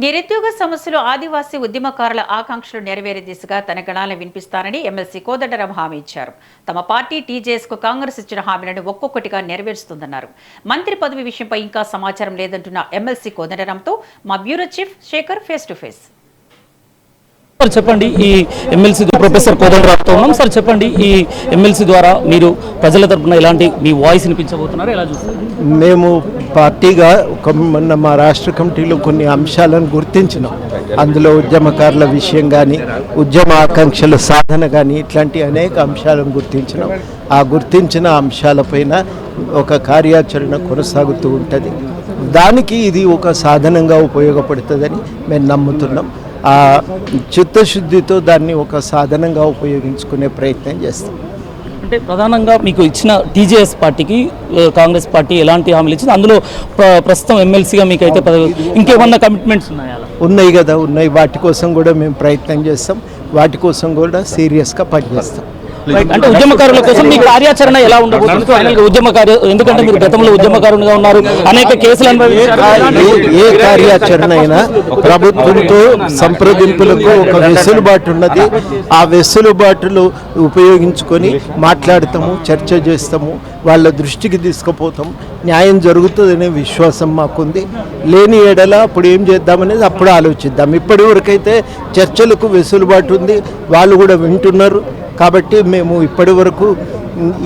నిరుద్యోగ సమస్యలు ఆదివాసీ ఉద్యమకారుల ఆకాంక్షలు నెరవేరే దిశగా తన గణాలను వినిపిస్తానని ఎమ్మెల్సీ కోదండరాం హామీ ఇచ్చారు. తమ పార్టీ టీజేఎస్ కు కాంగ్రెస్ ఇచ్చిన హామీలను ఒక్కొక్కటిగా నెరవేరుస్తుందన్నారు. మంత్రి పదవి విషయంపై ఇంకా సమాచారం లేదంటున్న ఎమ్మెల్సీ కోదండరాంతో మా bureau chief Shekhar face to face. Sir చెప్పండి, ఈ ఎమ్మెల్సీ ప్రొఫెసర్ కోదండరాంతో ఉన్నాం. సార్ చెప్పండి, ఈ ఎమ్మెల్సీ ద్వారా మీరు ప్రజల తరపున ఎలాంటి మీ వాయిస్ వినిపించబోతున్నారు, ఎలా చూస్తారు? మేము పార్టీగా మొన్న మా రాష్ట్ర కమిటీలో కొన్ని అంశాలను గుర్తించినాం. అందులో ఉద్యమకారుల విషయం కానీ, ఉద్యమ ఆకాంక్షల సాధన కానీ, ఇట్లాంటి అనేక అంశాలను గుర్తించినాం. ఆ గుర్తించిన అంశాలపైన ఒక కార్యాచరణ కొనసాగుతూ ఉంటుంది. దానికి ఇది ఒక సాధనంగా ఉపయోగపడుతుందని మేము నమ్ముతున్నాం. ఆ చిత్తశుద్ధితో దాన్ని ఒక సాధనంగా ఉపయోగించుకునే ప్రయత్నం చేస్తాం. అంటే ప్రధానంగా మీకు ఇచ్చిన టీజేఎస్ పార్టీకి కాంగ్రెస్ పార్టీ ఎలాంటి హామీలు ఇచ్చింది? అందులో ప్రస్తుతం ఎమ్మెల్సీగా మీకైతే ఇంకేమన్నా కమిట్మెంట్స్ ఉన్నాయా? ఉన్నాయి కదా, ఉన్నాయి. వాటి కోసం కూడా మేము ప్రయత్నం చేస్తాం. వాటి కోసం కూడా సీరియస్గా పనిచేస్తాం. అంటే ఉద్యమకారుల కోసం మీ కార్యాచరణ ఎలా ఉండబోతుంది? ఎందుకంటే మీరు గతంలో ఉద్యమకారునిగా ఉన్నారు, అనేక కేసులు ఏ కార్యాచరణ అయినా ప్రభుత్వంతో సంప్రదింపులకు ఒక వెసులుబాటు ఉన్నది. ఆ వెసులుబాటులు ఉపయోగించుకొని మాట్లాడతాము, చర్చ చేస్తాము, వాళ్ళ దృష్టికి తీసుకుపోతాం. న్యాయం జరుగుతుందనే విశ్వాసం మాకుంది. లేని ఏడల అప్పుడు ఏం చేద్దామనేది అప్పుడు ఆలోచిద్దాం. ఇప్పటి వరకైతే చర్చలకు వెసులుబాటు ఉంది, వాళ్ళు కూడా వింటున్నారు. కాబట్టి మేము ఇప్పటి వరకు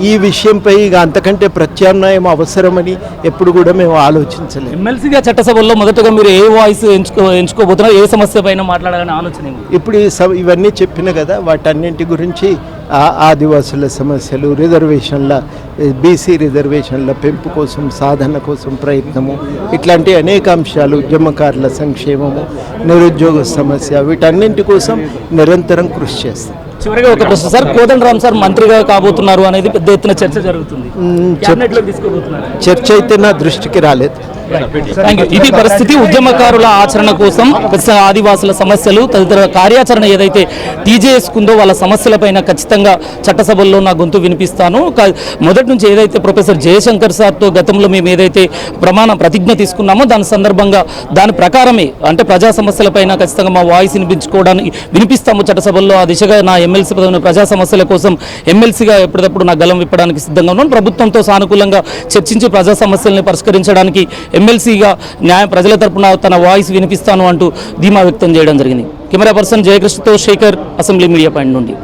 ఈ విషయంపై ఇక అంతకంటే ప్రత్యామ్నాయం అవసరమని ఎప్పుడు కూడా మేము ఆలోచించలేదు. ఎమ్మెల్సీగా చట్టసభల్లో మొదటగా మీరు ఏ వాయిస్ ఎంచుకోబోతున్నారు? ఏ సమస్య పైన మాట్లాడాలని ఆలోచన? ఇప్పుడు ఇవన్నీ చెప్పిన కదా, వాటన్నింటి గురించి ఆదివాసుల సమస్యలు, రిజర్వేషన్ల, బీసీ రిజర్వేషన్ల పెంపు కోసం, సాధన కోసం ప్రయత్నము, ఇట్లాంటి అనేక అంశాలు, ఉద్యమకారుల సంక్షేమము, నిరుద్యోగ సమస్య, వీటన్నింటి కోసం నిరంతరం కృషి చేస్తాం. చివరిగా ఒక ప్రశ్న సార్, కోదండరాం సార్ మంత్రిగా కాబోతున్నారు అనేది పెద్ద ఎత్తున చర్చ జరుగుతుంది. చర్చ అయితే నా దృష్టికి రాలేదు. ఇది పరిస్థితి. ఉద్యమకారుల ఆచరణ కోసం ఆదివాసుల సమస్యలు తదితర కార్యాచరణ ఏదైతే టీజేఎస్ కుందో వాళ్ళ సమస్యలపైన ఖచ్చితంగా చట్టసభల్లో నా గొంతు వినిపిస్తాను. మొదటి నుంచి ఏదైతే ప్రొఫెసర్ జయశంకర్ సార్తో గతంలో మేము ఏదైతే ప్రతిజ్ఞ తీసుకున్నామో దాని సందర్భంగా దాని ప్రకారమే అంటే ప్రజా సమస్యలపైన ఖచ్చితంగా మా వాయిస్ వినిపిస్తాము చట్టసభల్లో. ఆ దిశగా నా ఎమ్మెల్సీ పదవిని ప్రజా సమస్యల కోసం ఎమ్మెల్సీగా ఎప్పటికప్పుడు నా గలం విప్పడానికి సిద్ధంగా ఉన్నాను. ప్రభుత్వంతో సానుకూలంగా చర్చించి ప్రజా సమస్యల్ని పరిష్కరించడానికి ఎమ్మెల్సీగా ప్రజల తరపున తన వాయిస్ వినిపిస్తాను అంటూ ధీమా వ్యక్తం చేయడం జరిగింది. కెమెరా పర్సన్ జయకృష్ణతో శేఖర్, అసెంబ్లీ మీడియా పాయింట్ నుండి.